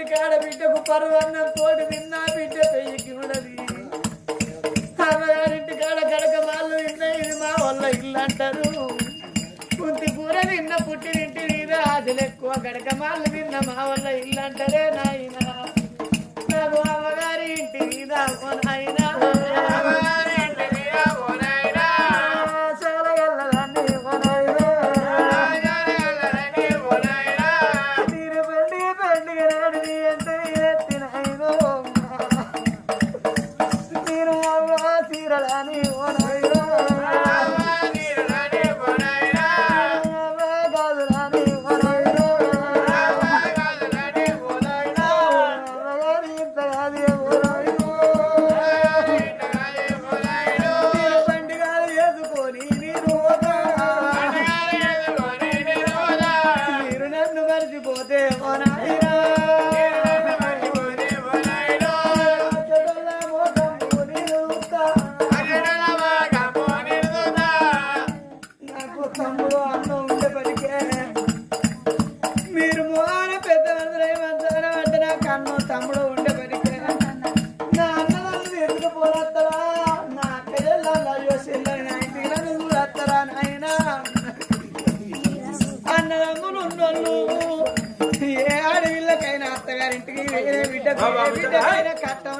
అమ్మగారింటి కాడ బిడ్డకు పరువన్నం తోటి తిన్నా బిడ్డ పెయ్యికి ఉన్నది అమ్మగారింటి కాడ కడక వాళ్ళు విన్నా ఇది మా వల్ల ఇల్లు అంటారు కుంతి కూర నిన్న పుట్టినింటి మీద ఆశలు ఎక్కువ గడక మాళ్ళు నిన్న మా వల్ల ఇల్లు అంటారే నాయన నాకు అమ్మగారి ఇంటి మీద నాయనా ఏ ఆడవిల్లకైనా అత్తగారింటికి బిడ్డ కట్టం